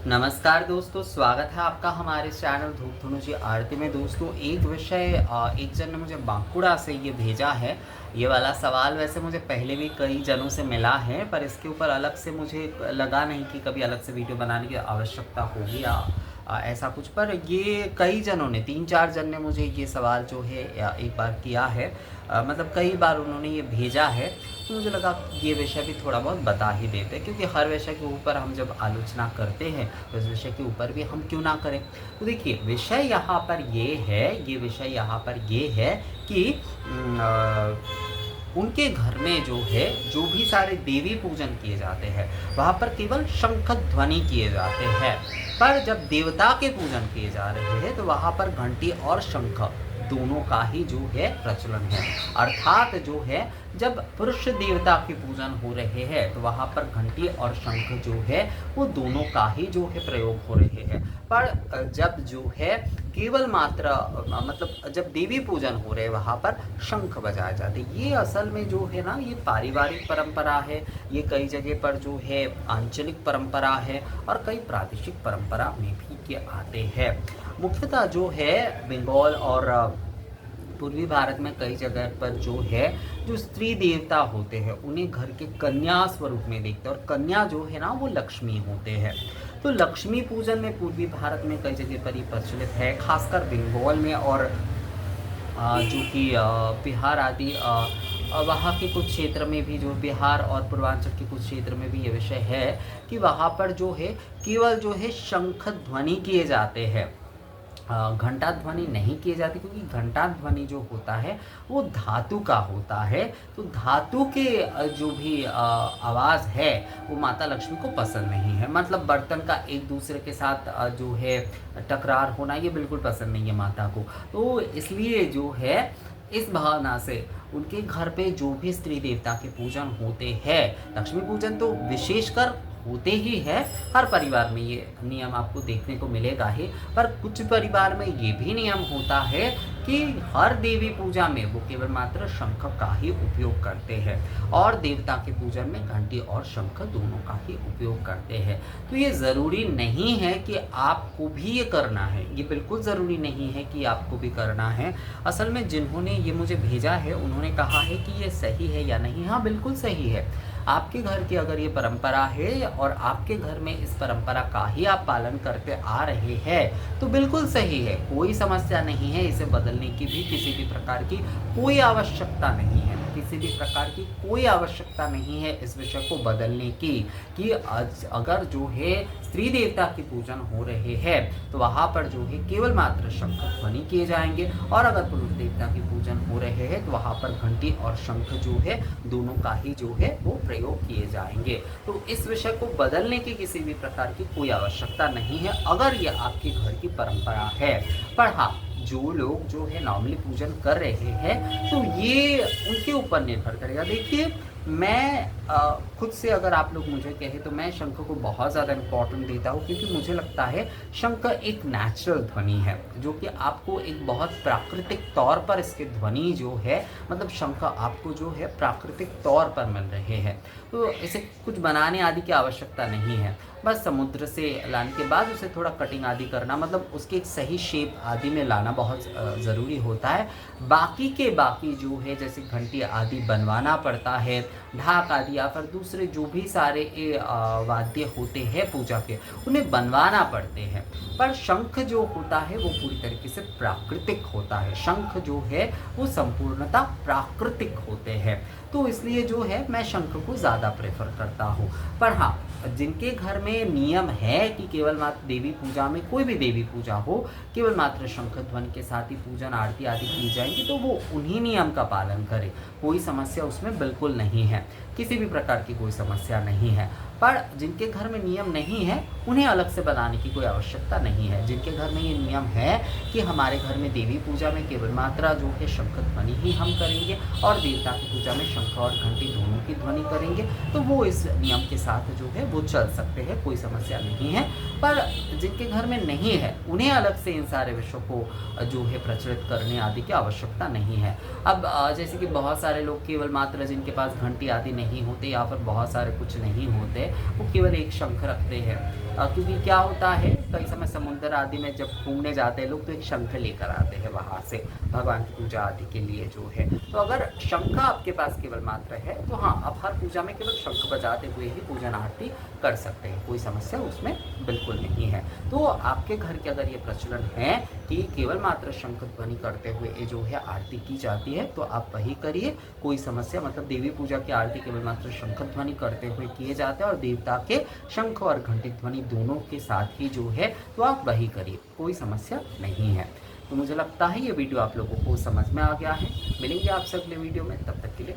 नमस्कार दोस्तों, स्वागत है आपका हमारे चैनल धूप धुनुची आरती में। दोस्तों, एक विषय एक जन ने मुझे बांकुड़ा से ये भेजा है। ये वाला सवाल वैसे मुझे पहले भी कई जनों से मिला है, पर इसके ऊपर अलग से मुझे लगा नहीं कि कभी अलग से वीडियो बनाने की आवश्यकता होगी या ऐसा कुछ। पर ये कई जनों ने 3-4 जन ने मुझे ये सवाल जो है एक बार किया है, मतलब कई बार उन्होंने ये भेजा है। तो मुझे लगा ये विषय भी थोड़ा बहुत बता ही देते, क्योंकि हर विषय के ऊपर हम जब आलोचना करते हैं तो इस विषय के ऊपर भी हम क्यों ना करें। तो देखिए, विषय यहाँ पर ये है कि उनके घर में जो है, जो भी सारे देवी पूजन किए जाते हैं वहाँ पर केवल शंख ध्वनि किए जाते हैं, पर जब देवता के पूजन किए जा रहे हैं तो वहाँ पर घंटी और शंख दोनों का ही जो है प्रचलन है। अर्थात जो है, जब पुरुष देवता के पूजन हो रहे हैं तो वहाँ पर घंटी और शंख जो है वो दोनों का ही जो है प्रयोग हो रहे हैं। पर जब जो है केवल मात्र मतलब जब देवी पूजन हो रहे वहाँ पर शंख बजाए जाते, ये असल में जो है ना, ये पारिवारिक परंपरा है। ये कई जगह पर जो है आंचलिक परंपरा है और कई प्रादेशिक परंपरा में भी ये आते हैं। मुख्यतः जो है बंगाल और पूर्वी भारत में कई जगह पर जो है, जो स्त्री देवता होते हैं उन्हें घर के कन्या स्वरूप में देखते हैं, और कन्या जो है ना वो लक्ष्मी होते हैं। तो लक्ष्मी पूजन में पूर्वी भारत में कई जगह पर ये प्रचलित है, खासकर बंगाल में, और जो कि बिहार आदि वहाँ के कुछ क्षेत्र में भी, जो बिहार और पूर्वांचल के कुछ क्षेत्र में भी ये विषय है कि वहाँ पर जो है केवल जो है शंख ध्वनि किए जाते हैं, घंटा ध्वनि नहीं किए जाते, क्योंकि घंटा ध्वनि जो होता है वो धातु का होता है। तो धातु के जो भी आवाज़ है वो माता लक्ष्मी को पसंद नहीं है। मतलब बर्तन का एक दूसरे के साथ जो है टकरार होना, ये बिल्कुल पसंद नहीं है माता को। तो इसलिए जो है, इस भावना से उनके घर पे जो भी स्त्री देवता के पूजन होते हैं, लक्ष्मी पूजन तो विशेषकर होते ही है, हर परिवार में ये नियम आपको देखने को मिलेगा ही। पर कुछ परिवार में ये भी नियम होता है कि हर देवी पूजा में वो केवल मात्र शंख का ही उपयोग करते हैं, और देवता के पूजन में घंटी और शंख दोनों का ही उपयोग करते हैं। तो ये ज़रूरी नहीं है कि आपको भी ये करना है, ये बिल्कुल ज़रूरी नहीं है कि आपको भी करना है। असल में जिन्होंने ये मुझे भेजा है उन्होंने कहा है कि ये सही है या नहीं। हाँ, बिल्कुल सही है। आपके घर की अगर ये परंपरा है और आपके घर में इस परंपरा का ही आप पालन करते आ रहे हैं तो बिल्कुल सही है, कोई समस्या नहीं है। इसे बदलने की भी किसी भी प्रकार की कोई आवश्यकता नहीं है, किसी भी प्रकार की कोई आवश्यकता नहीं है इस विषय को बदलने की। कि अगर जो है स्त्री देवता की पूजन हो रहे हैं तो वहाँ पर जो है केवल मात्र शंख ध्वनि किए जाएंगे, और अगर पुरुष देवता की पूजन हो रहे हैं तो वहाँ पर घंटी और शंख जो है दोनों का ही जो है वो प्रयोग किए जाएंगे। तो इस विषय को बदलने की किसी भी प्रकार की कोई आवश्यकता नहीं है, अगर ये आपके घर की परंपरा है। पर हाँ, जो लोग जो है नॉर्मली पूजन कर रहे हैं तो ये उनके ऊपर निर्भर करेगा। देखिए, मैं खुद से अगर आप लोग मुझे कहें तो मैं शंख को बहुत ज़्यादा इम्पोर्टेंट देता हूँ, क्योंकि मुझे लगता है शंख एक नेचुरल ध्वनि है, जो कि आपको एक बहुत प्राकृतिक तौर पर इसकी ध्वनि जो है, मतलब शंख आपको जो है प्राकृतिक तौर पर मिल रहे हैं। तो इसे कुछ बनाने आदि की आवश्यकता नहीं है, बस समुद्र से लाने के बाद उसे थोड़ा कटिंग आदि करना, मतलब उसके एक सही शेप आदि में लाना बहुत ज़रूरी होता है। बाकी जो है, जैसे घंटी आदि बनवाना पड़ता है, ढाक आदि या फिर दूसरे जो भी सारे वाद्य होते हैं पूजा के, उन्हें बनवाना पड़ते हैं। पर शंख जो होता है वो पूरी तरीके से प्राकृतिक होता है। शंख जो है वो संपूर्णतः प्राकृतिक होते हैं, तो इसलिए जो है मैं शंख को ज़्यादा प्रेफर करता हूँ। पर हाँ, जिनके घर में नियम है कि केवल मात्र देवी पूजा में, कोई भी देवी पूजा हो, केवल मात्र शंख ध्वनि के साथ ही पूजन आरती आदि की जाएगी, तो वो उन्हीं नियम का पालन करें। कोई समस्या उसमें बिल्कुल नहीं है, किसी भी प्रकार की कोई समस्या नहीं है। पर जिनके घर में नियम नहीं है उन्हें अलग से बनाने की कोई आवश्यकता नहीं है। जिनके घर में ये नियम है कि हमारे घर में देवी पूजा में केवल मात्रा जो है शंख ध्वनि ही हम करेंगे, और देवता की पूजा में शंख और घंटी दोनों की ध्वनि करेंगे, तो वो इस नियम के साथ जो है वो चल सकते हैं, कोई समस्या नहीं है। पर जिनके घर में नहीं है उन्हें अलग से इन सारे विषयों को जो है प्रचलित करने आदि की आवश्यकता नहीं है। अब जैसे कि बहुत सारे लोग केवल मात्र जिनके पास घंटी आदि नहीं होते या फिर बहुत सारे कुछ नहीं होते, वो केवल एक शंख रखते हैं। क्योंकि क्या होता है कई समय समुद्र आदि में जब घूमने जाते हैं लोग तो एक शंख लेकर आते हैं वहाँ से भगवान की पूजा आदि के लिए जो है। तो अगर शंख आपके पास केवल मात्र है तो हाँ, आप हर पूजा में केवल शंख बजाते हुए ही पूजन आरती कर सकते हैं, कोई समस्या उसमें बिल्कुल नहीं है। तो आपके घर के अगर ये प्रचलन है कि केवल मात्र शंख ध्वनि करते हुए ये जो है आरती की जाती है तो आप वही करिए, कोई समस्या मतलब देवी पूजा की आरती केवल मात्र शंख ध्वनि करते हुए किए जाते हैं और देवता के शंख और घंटी ध्वनि दोनों के साथ ही जो है तो आप वही करिए, कोई समस्या नहीं है। तो मुझे लगता है ये वीडियो आप लोगों को समझ में आ गया है। मिलेंगे आपसे अगले वीडियो में, तब तक के लिए